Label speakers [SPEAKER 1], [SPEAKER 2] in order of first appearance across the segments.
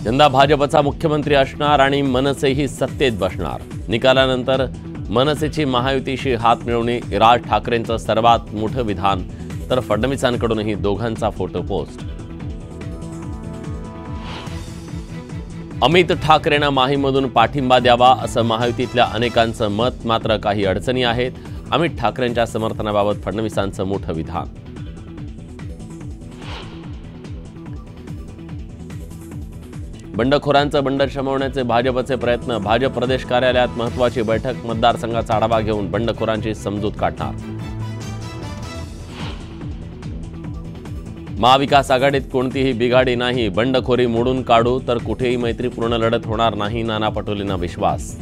[SPEAKER 1] यंदा भाजपचा मुख्यमंत्री असणार आणि मनसेही सत्तेत बसणार। निकालानंतर मनसेची महायुतीशी हात मिळवणी राज ठाकरेंचं सर्वात मोठं विधान, तर फडणवीसांकडूनही दोघांचा फोटो पोस्ट। अमित ठाकरेंना माहीमधून पाठिंबा द्यावा असं महायुतीतल्या अनेकांचं मत, मात्र काही अडचणी आहेत। अमित ठाकरेंच्या समर्थनाबाबत फडणवीसांचं मोठं विधान। बंडखोरांचं बंड शमवण्याचे भाजपचे प्रयत्न। भाजप प्रदेश कार्यालयात महत्त्वाची बैठक, मतदारसंघाचा आढावा घेऊन बंडखोरांची समजूत काढणार। महाविकास आघाडीत कोणतीही बिघाडी नाही, बंडखोरी मोडून काढू तर कुठेही मैत्रीपूर्ण लढत होणार नाही, नाना पटोलेंना विश्वास।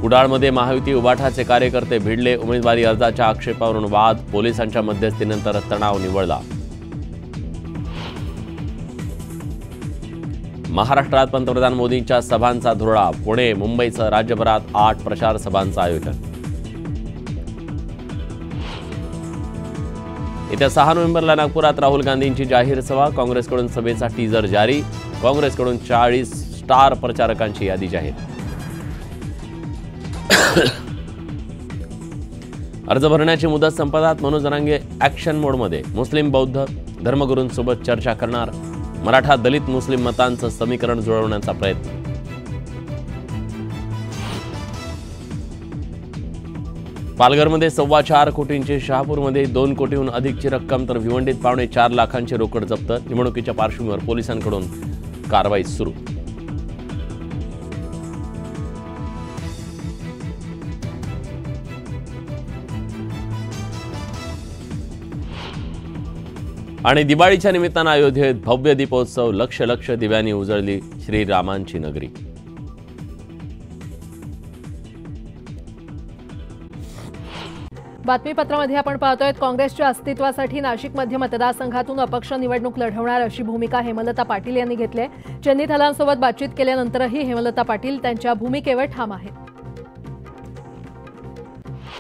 [SPEAKER 1] कुडाळमध्ये महायुती उबाठाचे कार्यकर्ते भिडले, उमेदवारी अर्जाच्या आक्षेपावरून वाद, पोलिसांच्या मध्यस्थीनंतर तणाव निवळला। महाराष्ट्रात पंतप्रधान मोदींच्या सभांचा धुरळा, पुणे मुंबईसह राज्यभरात 8 प्रचार सभांचं आयोजन। येत्या 6 नोव्हेंबरला नागपुरात राहुल गांधींची जाहीर सभा, काँग्रेसकडून सभेचा टीजर जारी, काँग्रेसकडून 40 स्टार प्रचारकांची यादी जाहीर। अर्ज भरण्याची मुदत संपतात, मनोज जरांगे ॲक्शन मोडमध्ये, मुस्लिम बौद्ध धर्मगुरूंसोबत चर्चा करणार, मराठा दलित मुस्लिम मतांचं समीकरण जुळवण्याचा प्रयत्न। पालघरमध्ये 4.25 कोटींची, शहापूरमध्ये 2 कोटीहून अधिकची रक्कम, तर भिवंडीत 4.25 लाखांची रोकड जप्त। निवडणुकीच्या पार्श्वभूमीवर पोलिसांकडून कारवाई सुरू। आणि दिवाळीच्या निमित्तानं अयोध्येत भव्य दीपोत्सव, लक्ष लक्ष दिव्यांनी उजळली श्रीरामांची नगरी।
[SPEAKER 2] बातमीपत्रामध्ये आपण पाहतोय, काँग्रेसच्या अस्तित्वासाठी नाशिक मध्य मतदारसंघातून अपक्ष निवडणूक लढवणार अशी भूमिका हेमलता पाटील यांनी घेतली आहे। चन्नी थलांसोबत बातचीत केल्यानंतरही हेमलता पाटील त्यांच्या भूमिकेवर ठाम आहेत।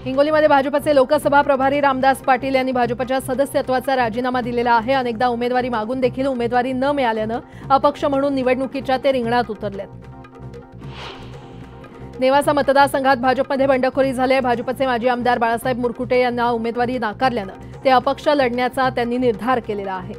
[SPEAKER 2] हिंगोलीमध्ये भाजपचे लोकसभा प्रभारी रामदास पाटील यांनी भाजपच्या सदस्यत्वाचा राजीनामा दिलेला आहे। अनेकदा उमेदवारी मागून देखील उमेदवारी न मिळाल्यानं अपक्ष म्हणून निवडणुकीच्या ते रिंगणात उतरलेत। नेवासा मतदारसंघात भाजपमध्ये बंडखोरी झाली आहे। भाजपचे माजी आमदार बाळासाहेब मुरकुटे यांना उमेदवारी नाकारल्यानं ते अपक्ष लढण्याचा त्यांनी निर्धार केलेला आहे।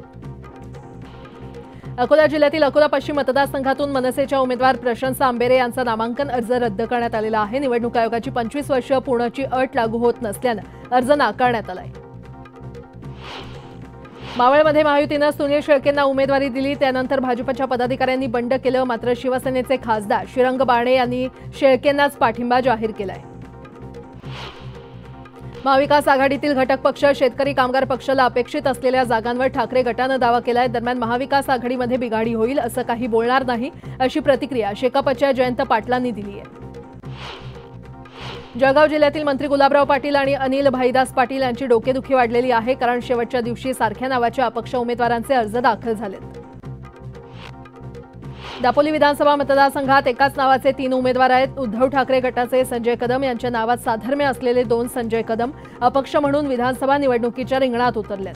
[SPEAKER 2] अकोला जिल्ह्यातील अकोला पश्चिम मतदारसंघातून मनसेच्या उमेदवार प्रशंसा आंबेरे यांचा नामांकन अर्ज रद्द करण्यात आलेला आहे। निवडणूक आयोगाची 25 वर्ष पूर्णची अट लागू होत नसल्यानं अर्ज नाकारण्यात आलाय। मावळमध्ये महायुतीनं सुनील शेळकेंना उमेदवारी दिली, त्यानंतर भाजपच्या पदाधिकाऱ्यांनी बंड केलं, मात्र शिवसेनेचे खासदार श्रीरंग बारणे यांनी शेळकेंनाच पाठिंबा जाहीर केलाय। महाविकास आघाडीतील घटक पक्ष शेतकरी कामगार पक्षाला अपेक्षित असलेल्या जागांवर ठाकरे गटानं दावा केलाय। दरम्यान महाविकास आघाडीमध्ये बिघाडी होईल असं काही बोलणार नाही, अशी प्रतिक्रिया शेकापच्या जयंत पाटलांनी दिली आहे। जळगाव जिल्ह्यातील मंत्री गुलाबराव पाटील आणि अनिल भाईदास पाटील यांची डोकेदुखी वाढलेली आहे, कारण शेवटच्या दिवशी सारख्या नावाच्या अपक्ष उमेदवारांचे अर्ज दाखल झालेत। दापोली विधानसभा मतदारसंघात एकाच नावाचे 3 उमेदवार आहेत। उद्धव ठाकरे गटाचे संजय कदम यांच्या नावात साधर्म्य असलेले 2 संजय कदम अपक्ष म्हणून विधानसभा निवडणुकीच्या रिंगणात उतरलेत।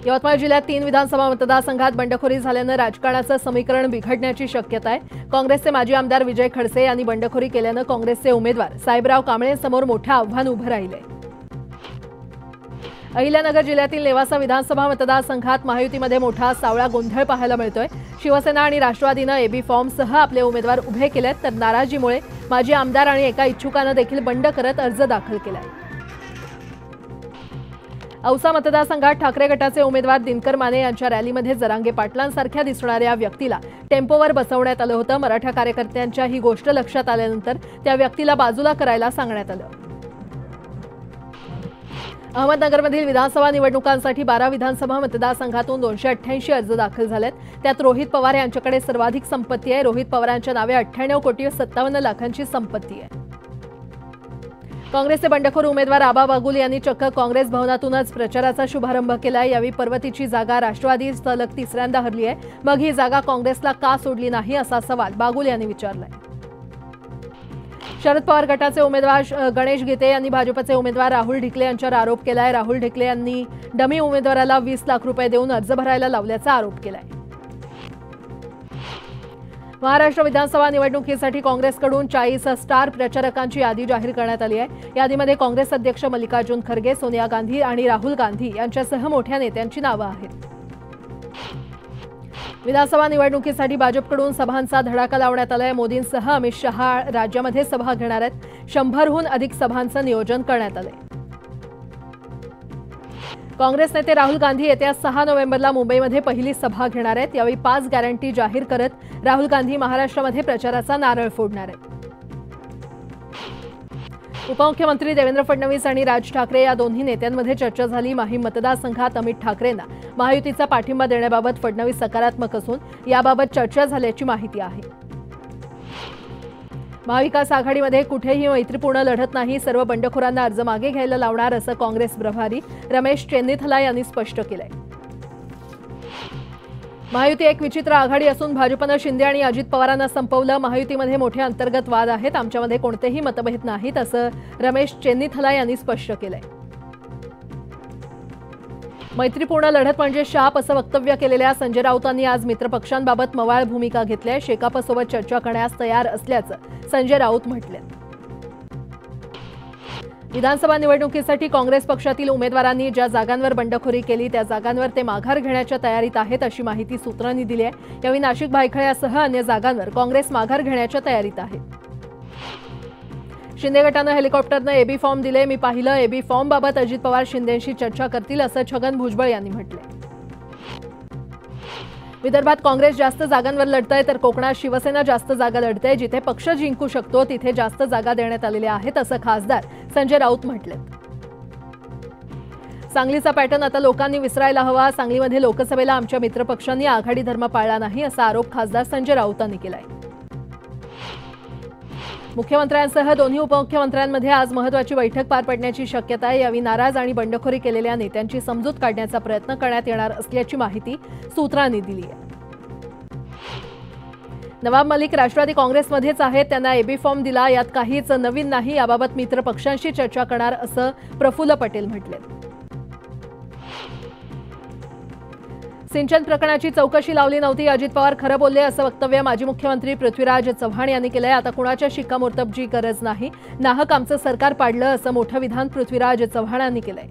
[SPEAKER 2] यवतमाळ जिल्ह्यात 3 विधानसभा मतदारसंघात बंडखोरी झाल्यानं राजकारणाचं समीकरण बिघडण्याची शक्यता आहे। काँग्रेसचे माजी आमदार विजय खडसे यांनी बंडखोरी केल्यानं काँग्रेसचे उमेदवार साहेबराव कांबळेंसमोर मोठं आव्हान उभं राहिलंय। अहिल्यानगर जिल्ह्यातील नेवासा विधानसभा मतदारसंघात महायुतीमध्ये मोठा सावळा गोंधळ पाहायला मिळतोय। शिवसेना आणि राष्ट्रवादीनं एबी फॉर्मसह आपले उमेदवार उभे केलेत, तर नाराजीमुळे माजी आमदार आणि एका इच्छुकानं देखील बंड करत अर्ज दाखल केलाय। औसा मतदारसंघात ठाकरे गटाचे उमेदवार दिनकर माने यांच्या रॅलीमध्ये जरांगे पाटलांसारख्या दिसणाऱ्या व्यक्तीला टेम्पोवर बसवण्यात आलं होतं। मराठा कार्यकर्त्यांच्या ही गोष्ट लक्षात आल्यानंतर त्या व्यक्तीला बाजूला करायला सांगण्यात आलं। अहमदनगरमधील विधानसभा निवडणुकांसाठी 12 विधानसभा मतदारसंघातून 288 अर्ज दाखल झालेत। त्यात रोहित पवार यांच्याकडे सर्वाधिक संपत्ती आहे। रोहित पवारांच्या नावे 98,57 लाखांची संपत्ती आहे। काँग्रेसचे बंडखोर उमेदवार आबा बागुल यांनी चक्क काँग्रेस भवनातूनच प्रचाराचा शुभारंभ केलाय। यावेळी पर्वतीची जागा राष्ट्रवादी सलग 3ऱ्यांदा हरली आहे। मग ही जागा काँग्रेसला का सोडली नाही, असा सवाल बागुल यांनी विचारलाय। शरद पवार गटाचे उमेदवार गणेश गीते यांनी भाजपचे उमेदवार राहुल ढिकले यांच्यावर आरोप केलाय। राहुल ढिकले यांनी डमी उमेदवाराला 20 लाख रुपये देऊन अर्ज भरायला लावल्याचा आरोप केलाय। महाराष्ट्र विधानसभा निवडणुकीसाठी काँग्रेसकडून 40 स्टार प्रचारकांची यादी जाहीर करण्यात आली आहे। यादीमध्ये काँग्रेस अध्यक्ष मल्लिकार्जुन खरगे, सोनिया गांधी आणि राहुल गांधी यांच्यासह मोठ्या नेत्यांची नावं आहेत। विधानसभा निवडणुकीसाठी भाजपकडून सभांचा धडाका लावण्यात आलाय। मोदींसह अमित शहा राज्यामध्ये सभा घेणार आहेत। 100हून अधिक सभांचं नियोजन करण्यात आलंय। काँग्रेस नेते राहुल गांधी येत्या 6 नोव्हेंबरला मुंबईमध्ये पहिली सभा घेणार आहेत। यावेळी 5 गॅरंटी जाहीर करत राहुल गांधी महाराष्ट्रामध्ये प्रचाराचा नारळ फोडणार आहेत। उपमुख्यमंत्री देवेंद्र फडणवीस आणि राज ठाकरे या दोन्ही नेत्यांमध्ये चर्चा झाली। माहीम मतदारसंघात अमित ठाकरेंना महायुतीचा पाठिंबा देण्याबाबत फडणवीस सकारात्मक असून याबाबत चर्चा झाल्याची माहिती आहे। महाविकास आघाडीमध्ये कुठेही मैत्रीपूर्ण लढत नाही, सर्व बंडखोरांना अर्ज मागे घ्यायला लावणार असं काँग्रेस प्रभारी रमेश चेन्नीथला यांनी स्पष्ट केलंय। महायुती एक विचित्र आघाडी असून भाजपनं शिंदे आणि अजित पवारांना संपवलं। महायुतीमध्ये मोठे अंतर्गत वाद आहेत, आमच्यामध्ये कोणतेही मतभेद नाहीत असं रमेश चेन्नीथला यांनी स्पष्ट केलंय। मैत्रीपूर्ण लढत म्हणजे शाप असं वक्तव्य केलेल्या संजय राऊतांनी आज मित्रपक्षांबाबत मवाळ भूमिका घेतली आहे। शेकापसोबत चर्चा करण्यास तयार असल्याचं संजय राऊत म्हटले। विधानसभा निवडणुकीसाठी काँग्रेस पक्षातील उमेदवारांनी ज्या जागांवर बंडखोरी केली त्या जागांवर ते माघार घेण्याच्या तयारीत आहेत अशी माहिती सूत्रांनी दिली आहे। यावेळी नाशिक भायखळ्यासह अन्य जागांवर काँग्रेस माघार घेण्याच्या तयारीत आहे। शिंदे गटानं हेलिकॉप्टरनं एबी फॉर्म दिले, मी पाहिलं। एबी फॉर्म बाबत अजित पवार शिंदेशी चर्चा करतील असं छगन भुजबळ यांनी म्हटले। विदर्भात काँग्रेस जास्त जागांवर लढतंय तर कोकणात शिवसेना जास्त जागा लढते। जिथे पक्ष जिंकू शकतो तिथे जास्त जागा देण्यात आलेल्या आहेत असं खासदार संजय राऊत म्हटले। सांगलीचा पॅटर्न आता लोकांनी विसरायला हवा। सांगलीमध्ये लोकसभेला आमच्या मित्रपक्षांनी आघाडी धर्म पाळला नाही असा आरोप खासदार संजय राऊतांनी केलाय। मुख्यमंत्र्यांसह दोन्ही उपमुख्यमंत्र्यांमध्ये आज महत्त्वाची बैठक पार पडण्याची शक्यता आहे। यावेळी नाराज आणि बंडखोरी केलेल्या नेत्यांची समजूत काढण्याचा प्रयत्न करण्यात येणार असल्याची माहिती सूत्रांनी दिली आहे। नवाब मलिक राष्ट्रवादी काँग्रेसमध्येच आहेत, त्यांना एबी फॉर्म दिला, यात काहीच नवीन नाही। याबाबत मित्र पक्षांशी चर्चा करणार असं प्रफुल्ल पटेल म्हटले। सिंचन प्रकरणाची चौकशी लावली नव्हती, अजित पवार खरं बोलले असं वक्तव्य माजी मुख्यमंत्री पृथ्वीराज चव्हाण यांनी केलंय। आता कुणाच्या शिक्कामोर्तबची गरज नाही, नाहक आमचं सरकार पाडलं असं मोठं विधान पृथ्वीराज चव्हाणांनी केलंय।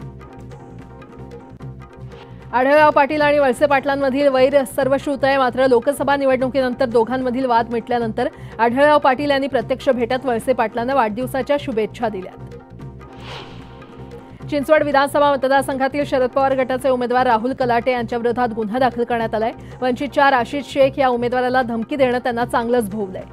[SPEAKER 2] आढळराव पाटील आणि वळसे पाटलांमधील वैर सर्वश्रुत आहे, मात्र लोकसभा निवडणुकीनंतर दोघांमधील वाद मिटल्यानंतर आढळराव पाटील यांनी प्रत्यक्ष भेटत वळसे पाटलांना वाढदिवसाच्या शुभेच्छा दिल्या। चिंचवड विधानसभा मतदारसंघातील शरद पवार गटाचे उमेदवार राहुल कलाटे यांच्या विरोधात गुन्हा दाखल करण्यात आलाय। वंचितच्या राशीद शेख या उमेदवाराला धमकी देणं त्यांना चांगलंच भोवलंय।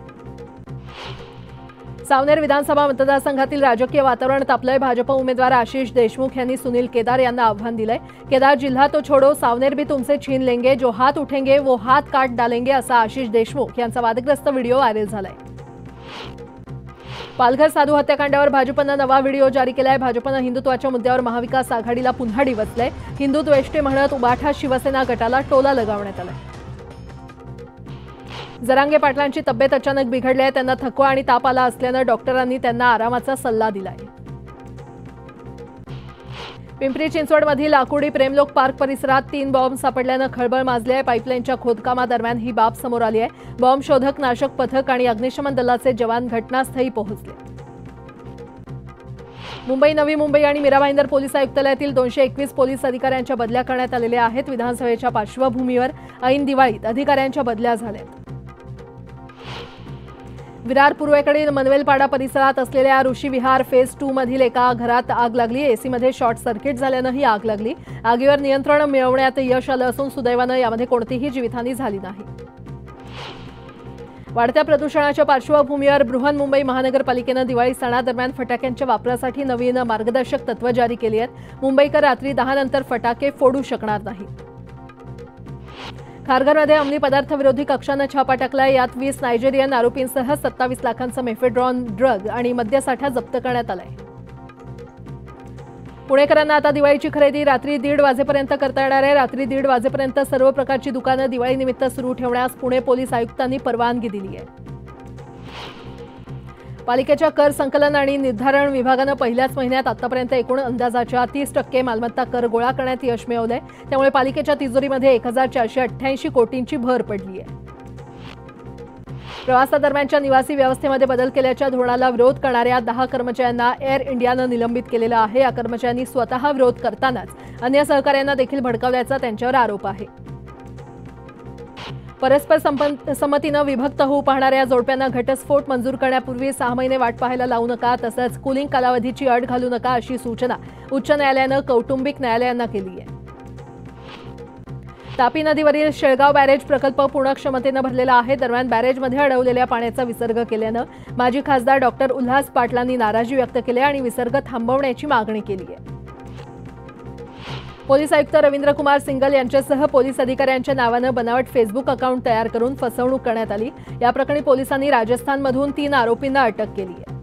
[SPEAKER 2] सावनेर विधानसभा मतदारसंघातील राजकीय वातावरण तापलंय। भाजप उमेदवार आशिष देशमुख यांनी सुनील केदार यांना आव्हान दिलंय। केदार जिल्हा तो छोडो, सावनेर भी तुमसे छीन लेंगे, जो हात उठेंगे वो हात काट डालेंगे असा आशिष देशमुख यांचा वादग्रस्त व्हिडिओ व्हायरल झालाय। पालघर साधू हत्याकांडावर भाजपनं नवा व्हिडिओ जारी केलाय। भाजपनं हिंदुत्वाच्या मुद्द्यावर महाविकास आघाडीला पुन्हा डिवचलंय। हिंदू द्वेष्टे म्हणत उबाठा शिवसेना गटाला टोला लगावण्यात आलाय। जरांगे पाटलांची तब्येत अचानक बिघडली आहे, त्यांना थकवा आणि ताप आला असल्यानं डॉक्टरांनी त्यांना आरामाचा सल्ला दिलाय। पिंपरी चिंचवडमधील आकुर्डी प्रेमलोक पार्क परिसरात 3 बॉम्ब सापडल्यानं खळबळ माजली आहे। पाईपलाईनच्या खोदकामादरम्यान ही बाब समोर आली आहे। बॉम्ब शोधक नाशक पथक आणि अग्निशमन दलाचे जवान घटनास्थळी पोहोचले। मुंबई, नवी मुंबई आणि मीरा भाईंदर पोलीस आयुक्तालयातील 221 पोलीस अधिकाऱ्यांच्या बदल्या करण्यात आलेल्या आहेत। विधानसभेच्या पार्श्वभूमीवर ऐन दिवाळीत अधिकाऱ्यांच्या बदल्या झाल्यात। विरार पूर्वेकडील मनवेलपाडा परिसरात असलेल्या ऋषी विहार फेज 2 मधील एका घरात आग लागली। एसीमध्ये शॉर्ट सर्किट झाल्यानं ही आग लागली। आगीवर नियंत्रण मिळवण्यात यश आलं असून सुदैवानं यामध्ये कोणतीही जीवितहानी झाली नाही। वाढत्या प्रदूषणाच्या पार्श्वभूमीवर बृहन्मुंबई महानगरपालिकेनं दिवाळी सणादरम्यान फटाक्यांच्या वापरासाठी नवीन मार्गदर्शक तत्त्व जारी केली आहेत। मुंबईकर रात्री 10 नंतर फटाके फोडू शकणार नाहीत। खारघरमध्ये अंमली पदार्थ विरोधी कक्षानं छापा टाकलाय। यात 20 नायजेरियन आरोपींसह 27 लाखांचा मेफेड्रॉन ड्रग आणि मद्यसाठा जप्त करण्यात आलाय। पुणेकरांना आता दिवाळीची खरेदी रात्री 1:30 वाजेपर्यंत करता येणार आहे। रात्री 1:30 वाजेपर्यंत सर्व प्रकारची दुकानं दिवाळीनिमित्त सुरू ठेवण्यास पुणे पोलीस आयुक्तांनी परवानगी दिली आहे। पालिकेच्या कर संकलन आणि निर्धारण विभागानं पहिल्याच महिन्यात आतापर्यंत एकूण अंदाजाच्या 30% मालमत्ता कर गोळा करण्यात यश मिळवलंय। त्यामुळे पालिकेच्या तिजोरीमध्ये 1488 कोटींची भर पडली आहे। प्रवासादरम्यानच्या निवासी व्यवस्थेमध्ये बदल केल्याच्या धोरणाला विरोध करणाऱ्या 10 कर्मचाऱ्यांना एअर इंडियानं निलंबित केलेलं आहे। या कर्मचाऱ्यांनी स्वतः विरोध करतानाच अन्य सहकाऱ्यांना देखील भडकावल्याचा त्यांच्यावर आरोप आहे। परस्पर संमतीनं विभक्त होऊ पाहणाऱ्या जोडप्यांना घटस्फोट मंजूर करण्यापूर्वी 6 महिने वाट पाहायला लावू नका, तसंच कूलिंग कालावधीची अट घालू नका, अशी सूचना उच्च न्यायालयानं कौटुंबिक न्यायालयांना केली आहे। तापी नदीवरील शेळगाव बॅरेज प्रकल्प पूर्ण क्षमतेनं भरलेला आहे। दरम्यान बॅरेजमध्ये अडवलेल्या पाण्याचा विसर्ग केल्यानं माजी खासदार डॉक्टर उल्हास पाटलांनी नाराजी व्यक्त केली आणि विसर्ग थांबवण्याची मागणी केली आहे। पोलीस आयुक्त रवींद्र कुमार सिंगल यांच्यासह पोलीस अधिकाऱ्यांच्या नावानं बनावट फेसबुक अकाउंट तयार करून फसवणूक करण्यात आली। या प्रकरणी पोलिसांनी राजस्थानमधून 3 आरोपींना अटक केली आहे।